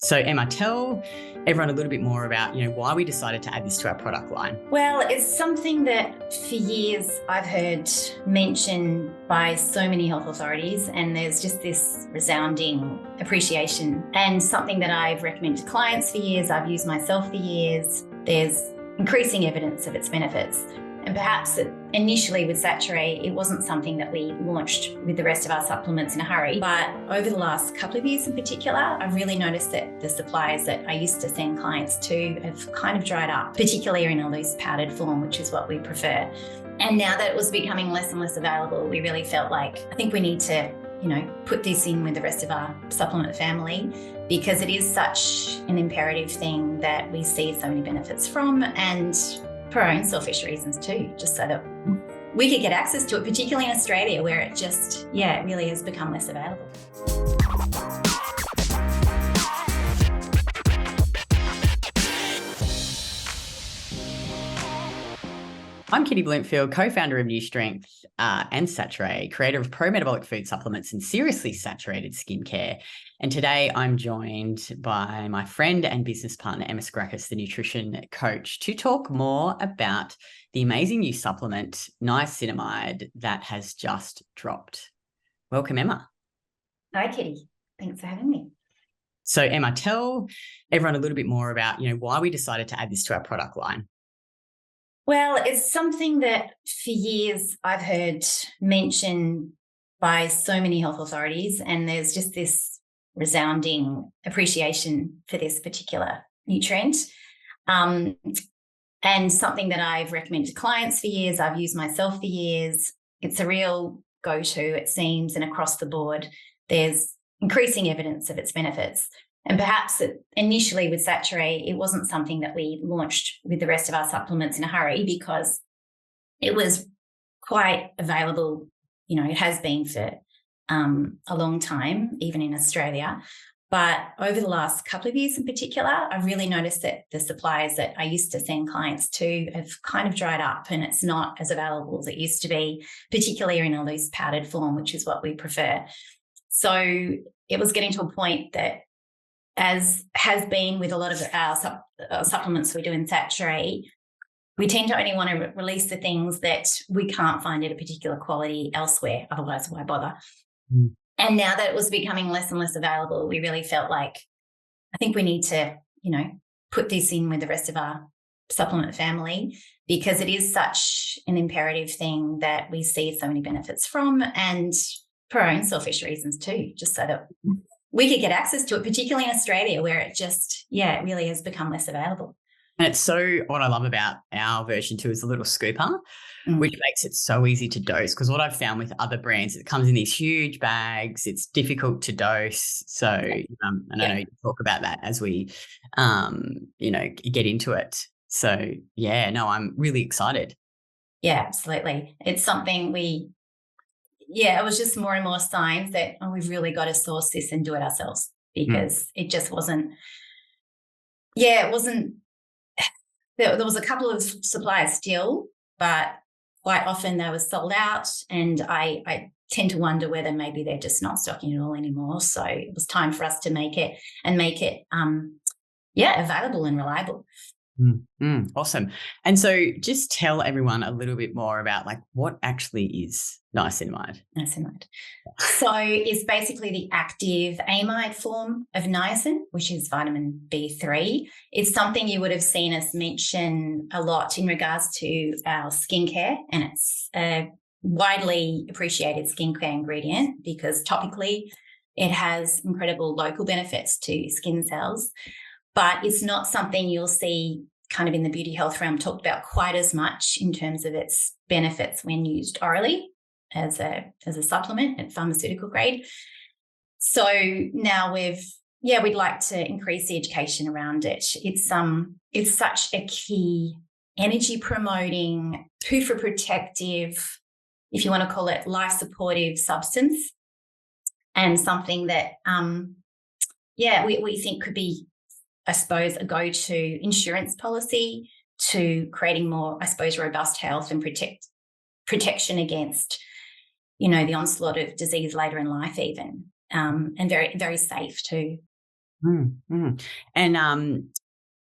So Emma, tell everyone a little bit more about, why we decided to add this to our product line. Well, it's something that for years I've heard mentioned by so many health authorities, and there's just this resounding appreciation, and something that I've recommended to clients for years, I've used myself for years. There's increasing evidence of its benefits. And perhaps initially with Saturée, it wasn't something that we launched with the rest of our supplements in a hurry. But over the last couple of years in particular, I've really noticed that the suppliers that I used to send clients to have kind of dried up, particularly in a loose powdered form, which is what we prefer. And now that it was becoming less and less available, we really felt like, I think we need to, put this in with the rest of our supplement family, because it is such an imperative thing that we see so many benefits from, and for our own selfish reasons too, just so that we could get access to it, particularly in Australia, where it just, it really has become less available. I'm Kitty Bloomfield, co-founder of New Strength and Saturée, creator of pro-metabolic food supplements and seriously saturated skincare. And today I'm joined by my friend and business partner, Emma Skrakis, the nutrition coach, to talk more about the amazing new supplement, Niacinamide, that has just dropped. Welcome, Emma. Hi, Kitty. Thanks for having me. So, Emma, tell everyone a little bit more about, why we decided to add this to our product line. Well, it's something that for years I've heard mentioned by so many health authorities, and there's just this resounding appreciation for this particular nutrient. And something that I've recommended to clients for years, I've used myself for years. It's a real go-to, it seems, and across the board, there's increasing evidence of its benefits. And perhaps initially with Saturée, it wasn't something that we launched with the rest of our supplements in a hurry, because it was quite available. It has been for a long time, even in Australia. But over the last couple of years in particular, I've really noticed that the suppliers that I used to send clients to have kind of dried up, and it's not as available as it used to be, particularly in a loose powdered form, which is what we prefer. So it was getting to a point that, as has been with a lot of our supplements we do in Saturée, we tend to only want to release the things that we can't find at a particular quality elsewhere. Otherwise, why bother? Mm. And now that it was becoming less and less available, we really felt like, I think we need to, put this in with the rest of our supplement family, because it is such an imperative thing that we see so many benefits from, and for our own selfish reasons too, just so that we could get access to it, particularly in Australia, where it just, it really has become less available. And it's so, what I love about our version too is the little scooper, which makes it so easy to dose. Because what I've found with other brands, it comes in these huge bags, it's difficult to dose. So, and I know you talk about that as we, get into it. So, I'm really excited. Yeah, absolutely. It's something it was just more and more signs that, we've really got to source this and do it ourselves, because it just wasn't, there was a couple of suppliers still, but quite often they were sold out, and I tend to wonder whether maybe they're just not stocking it all anymore. So it was time for us to make it available and reliable. Awesome. And so just tell everyone a little bit more about what actually is niacinamide. Niacinamide. So it's basically the active amide form of niacin, which is vitamin B3. It's something you would have seen us mention a lot in regards to our skincare, and it's a widely appreciated skincare ingredient because topically it has incredible local benefits to skin cells. But it's not something you'll see kind of in the beauty health realm talked about quite as much in terms of its benefits when used orally as a supplement at pharmaceutical grade. So now we'd like to increase the education around it. It's such a key energy promoting, PUFA protective, if you want to call it life supportive substance, and something that we think could be, I suppose, a go-to insurance policy to creating more, I suppose, robust health and protection against, the onslaught of disease later in life even, and very, very safe too. And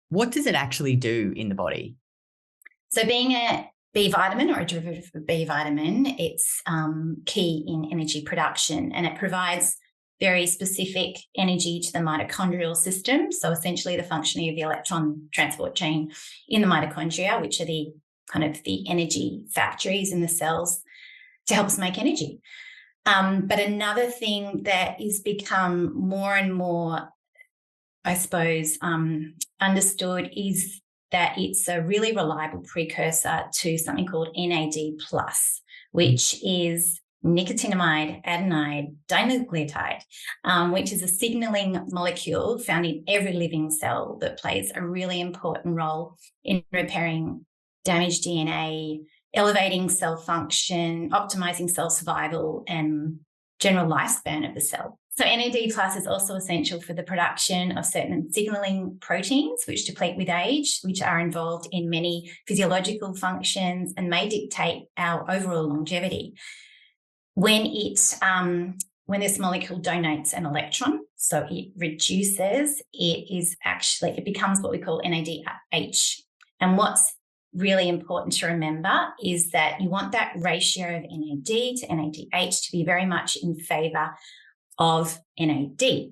what does it actually do in the body? So being a B vitamin or a derivative of B vitamin, it's key in energy production, and it provides very specific energy to the mitochondrial system. So essentially the functioning of the electron transport chain in the mitochondria, which are the kind of the energy factories in the cells to help us make energy. But another thing that is become more and more, I suppose, understood is that it's a really reliable precursor to something called NAD+, which is nicotinamide adenine dinucleotide, which is a signaling molecule found in every living cell that plays a really important role in repairing damaged DNA, elevating cell function, optimizing cell survival, and general lifespan of the cell. So NAD+ is also essential for the production of certain signaling proteins, which deplete with age, which are involved in many physiological functions and may dictate our overall longevity. When this molecule donates an electron, so it reduces, it becomes what we call NADH. And what's really important to remember is that you want that ratio of NAD to NADH to be very much in favor of NAD.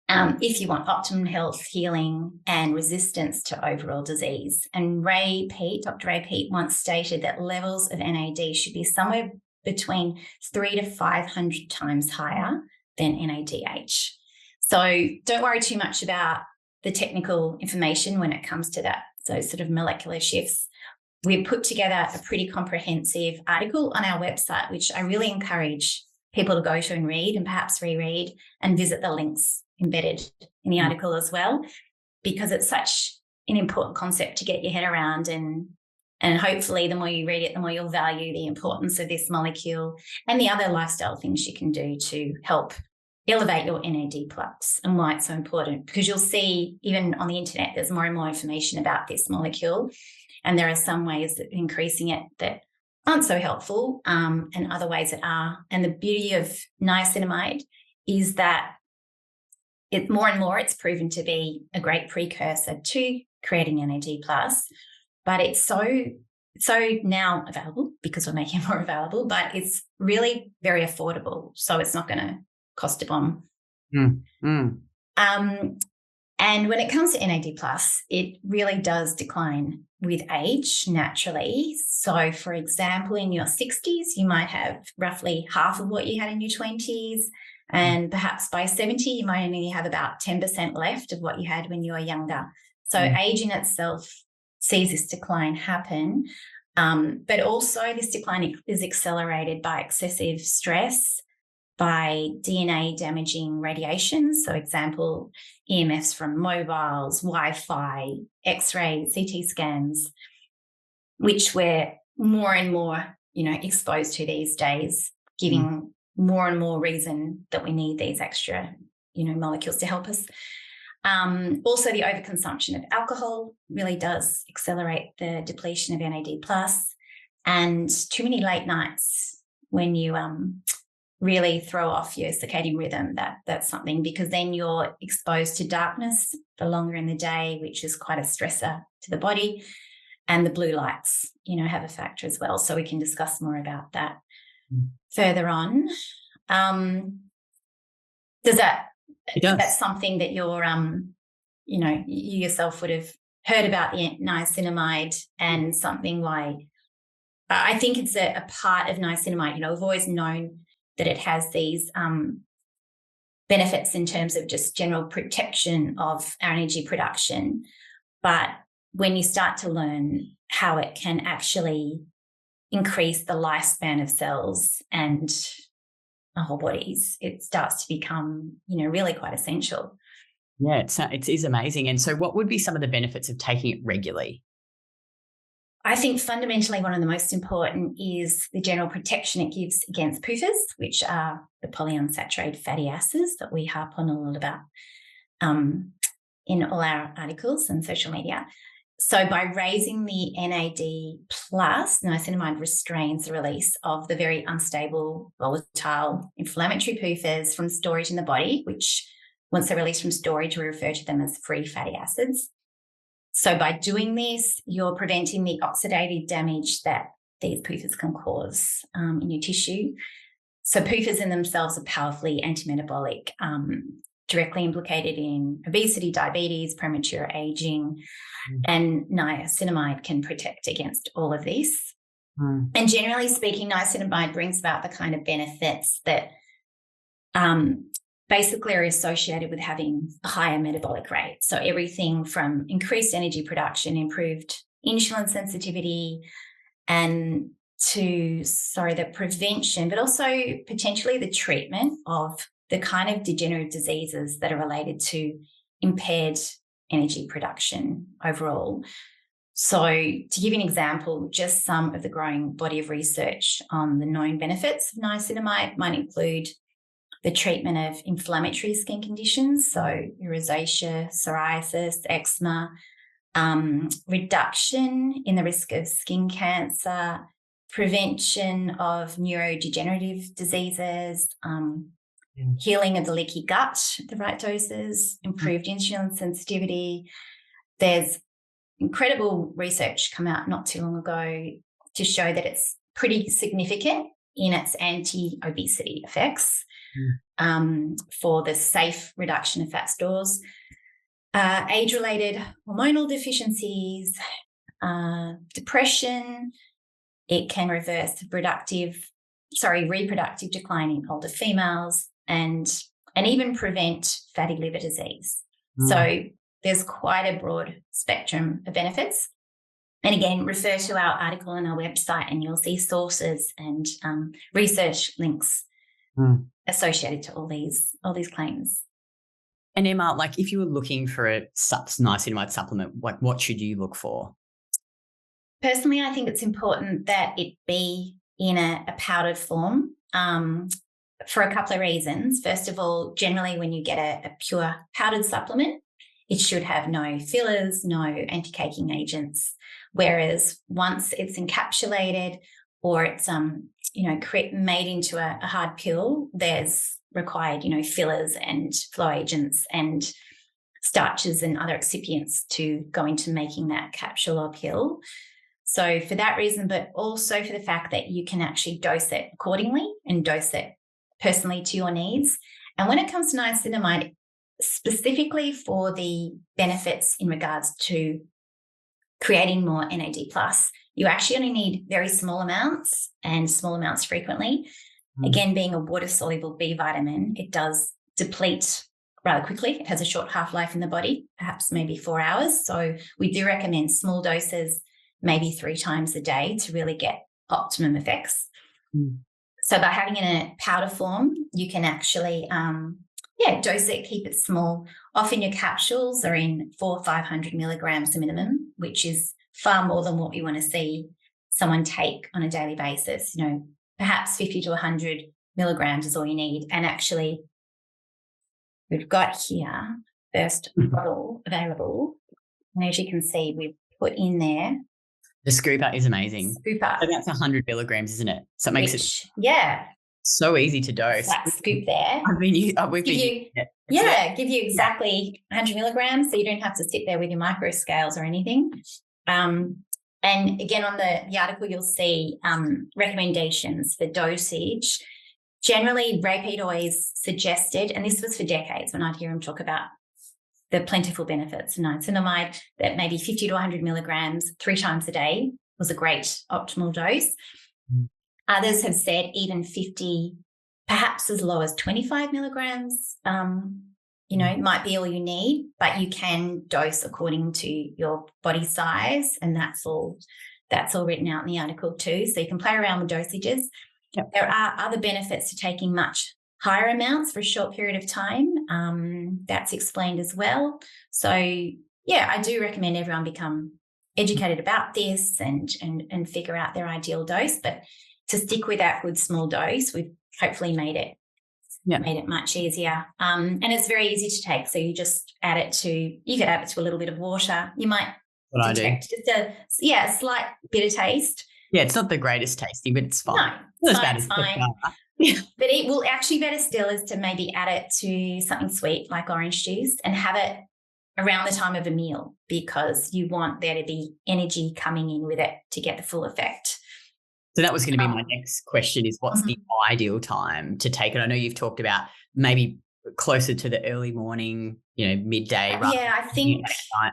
If you want optimum health, healing, and resistance to overall disease. And Dr. Ray Peat once stated that levels of NAD should be somewhere between 300 to 500 times higher than NADH. So don't worry too much about the technical information when it comes to that. So sort of molecular shifts. We've put together a pretty comprehensive article on our website, which I really encourage people to go to and read and perhaps reread and visit the links embedded in the article as well, because it's such an important concept to get your head around, and hopefully the more you read it, the more you'll value the importance of this molecule and the other lifestyle things you can do to help elevate your NAD+ and why it's so important. Because you'll see even on the internet, there's more and more information about this molecule, and there are some ways that increasing it that aren't so helpful, and other ways that are. And the beauty of niacinamide is that more and more it's proven to be a great precursor to creating NAD+, but it's so now available because we're making it more available, but it's really very affordable. So it's not going to cost a bomb. And when it comes to NAD+, it really does decline with age naturally. So, for example, in your 60s, you might have roughly half of what you had in your 20s. And perhaps by 70, you might only have about 10% left of what you had when you were younger. So age in itself sees this decline happen. But also this decline is accelerated by excessive stress, by DNA damaging radiation. So example, EMFs from mobiles, Wi-Fi, X-ray, CT scans, which we're more and more, exposed to these days, giving more and more reason that we need these extra, molecules to help us. Also, the overconsumption of alcohol really does accelerate the depletion of NAD+, and too many late nights when you really throw off your circadian rhythm, that's something, because then you're exposed to darkness for longer in the day, which is quite a stressor to the body. And the blue lights, have a factor as well. So we can discuss more about that further on. That's something that you're, you yourself would have heard about the niacinamide, and something why I think it's a part of niacinamide. We've always known that it has these benefits in terms of just general protection of our energy production. But when you start to learn how it can actually increase the lifespan of cells and our whole bodies, it starts to become, really quite essential. Yeah, it is amazing. And so what would be some of the benefits of taking it regularly? I think fundamentally one of the most important is the general protection it gives against PUFAs, which are the polyunsaturated fatty acids that we harp on a lot about in all our articles and social media. So by raising the NAD+, niacinamide restrains the release of the very unstable, volatile, inflammatory PUFAs from storage in the body, which Once they're released from storage, we refer to them as free fatty acids. So by doing this, you're preventing the oxidative damage that these PUFAs can cause in your tissue. So PUFAs in themselves are powerfully anti-metabolic, directly implicated in obesity, diabetes, premature aging, and niacinamide can protect against all of this. And generally speaking, niacinamide brings about the kind of benefits that basically are associated with having a higher metabolic rate. So everything from increased energy production, improved insulin sensitivity, and to, the prevention, but also potentially the treatment of the kind of degenerative diseases that are related to impaired energy production overall. So to give you an example, just some of the growing body of research on the known benefits of niacinamide might include the treatment of inflammatory skin conditions, so rosacea, psoriasis, eczema, reduction in the risk of skin cancer, prevention of neurodegenerative diseases, healing of the leaky gut at the right doses, improved insulin sensitivity. There's incredible research come out not too long ago to show that it's pretty significant in its anti-obesity effects for the safe reduction of fat stores, age-related hormonal deficiencies, depression. It can reverse the reproductive decline in older females and even prevent fatty liver disease. So there's quite a broad spectrum of benefits. And again, refer to our article on our website and you'll see sources and research links associated to all these claims. And Emma, like if you were looking for a niacinamide supplement, what should you look for? Personally, I think it's important that it be in a powdered form for a couple of reasons. First of all, generally when you get a pure powdered supplement, it should have no fillers, no anti-caking agents. Whereas once it's encapsulated or it's made into a hard pill, there's required fillers and flow agents and starches and other excipients to go into making that capsule or pill. So for that reason, but also for the fact that you can actually dose it accordingly and dose it personally to your needs. And when it comes to niacinamide, specifically for the benefits in regards to creating more NAD+, you actually only need very small amounts and small amounts frequently. Again, being a water-soluble B vitamin, it does deplete rather quickly. It has a short half-life in the body, perhaps maybe 4 hours. So we do recommend small doses, maybe 3 times a day to really get optimum effects. So by having it in a powder form, you can actually, dose it, keep it small. Often your capsules are in 400 or 500 milligrams a minimum, which is far more than what we want to see someone take on a daily basis. Perhaps 50 to 100 milligrams is all you need. And actually, we've got here first bottle available. And as you can see, we've put in there. The scooper is amazing. Scooper. So that's 100 milligrams, isn't it? So it makes it so easy to dose. That scoop there. Give you exactly 100 milligrams, so you don't have to sit there with your micro scales or anything. And again, on the article, you'll see recommendations for dosage. Generally, Ray always suggested, and this was for decades when I'd hear him talk about the plentiful benefits of niacinamide, that maybe 50 to 100 milligrams 3 times a day was a great optimal dose. Others have said even 50, perhaps as low as 25 milligrams, might be all you need, but you can dose according to your body size, and that's all written out in the article too. So you can play around with dosages. Yep. There are other benefits to taking much higher amounts for a short period of time. That's explained as well. So I do recommend everyone become educated about this and figure out their ideal dose. But to stick with that good small dose, we've hopefully made it much easier. And it's very easy to take. So you just you could add it to a little bit of water. You might detect just a slight bitter taste. Yeah, it's not the greatest tasting, but it's fine. No, it's fine. But it will actually better still is to maybe add it to something sweet like orange juice and have it around the time of a meal, because you want there to be energy coming in with it to get the full effect. So that was going to be my next question, is what's the ideal time to take it? I know you've talked about maybe closer to the early morning, midday. Yeah, I think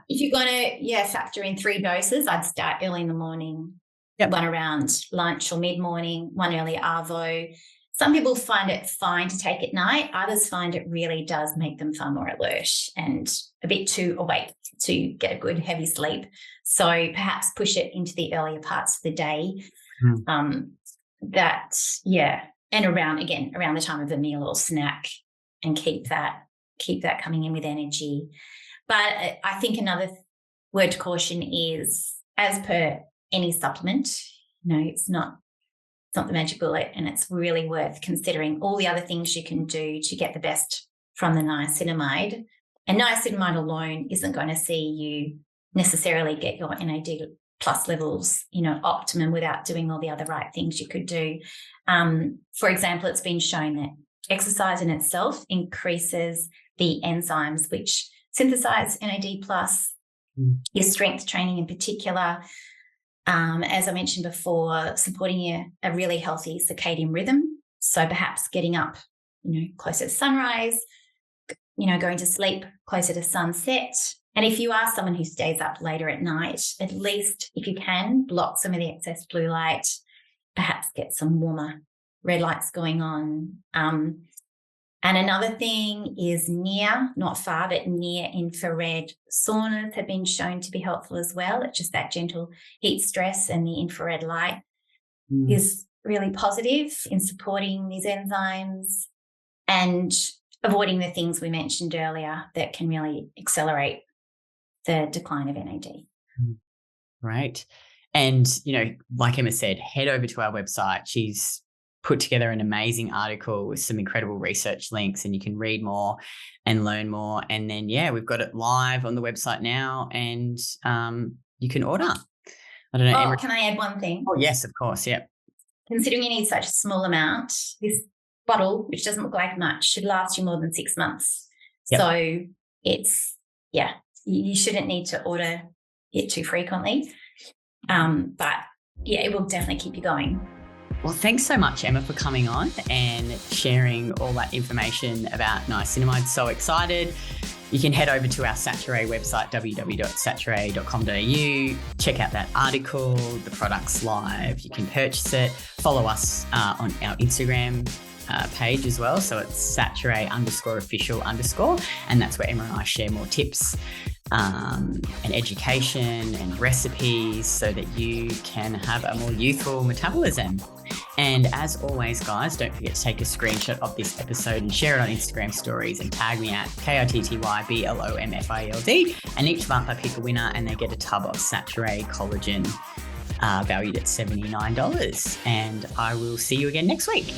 if you're going to, factor in 3 doses, I'd start early in the morning, one around lunch or mid-morning, one early arvo. Some people find it fine to take at night. Others find it really does make them far more alert and a bit too awake to get a good heavy sleep. So perhaps push it into the earlier parts of the day. And around the time of a meal or snack, and keep that coming in with energy. But I think another word to caution is, as per any supplement, it's not the magic bullet, and it's really worth considering all the other things you can do to get the best from the niacinamide. And niacinamide alone isn't going to see you necessarily get your NAD plus levels, optimum without doing all the other right things you could do. For example, it's been shown that exercise in itself increases the enzymes which synthesize NAD plus, your strength training in particular. As I mentioned before, supporting a really healthy circadian rhythm. So perhaps getting up, closer to sunrise, going to sleep closer to sunset. And if you are someone who stays up later at night, at least if you can, block some of the excess blue light, perhaps get some warmer red lights going on. And another thing is not far, but near infrared saunas have been shown to be helpful as well. It's just that gentle heat stress, and the infrared light is really positive in supporting these enzymes and avoiding the things we mentioned earlier that can really accelerate the decline of NAD. Right. And, like Emma said, head over to our website. She's put together an amazing article with some incredible research links, and you can read more and learn more. And then, we've got it live on the website now, and you can order. I don't know. Emma, can I add one thing? Oh, yes, of course. Yeah. Considering you need such a small amount, this bottle, which doesn't look like much, should last you more than 6 months. Yep. So you shouldn't need to order it too frequently. But it will definitely keep you going. Well, thanks so much, Emma, for coming on and sharing all that information about niacinamide. So excited. You can head over to our Saturée website, www.saturée.com.au. Check out that article, the product's live. You can purchase it. Follow us on our Instagram page as well. So it's Saturée_official_, and that's where Emma and I share more tips and education and recipes so that you can have a more youthful metabolism. And as always, guys, don't forget to take a screenshot of this episode and share it on Instagram stories and tag me at KITTYBLOMFIELD. And each month I pick a winner and they get a tub of Saturée collagen valued at $79. And I will see you again next week.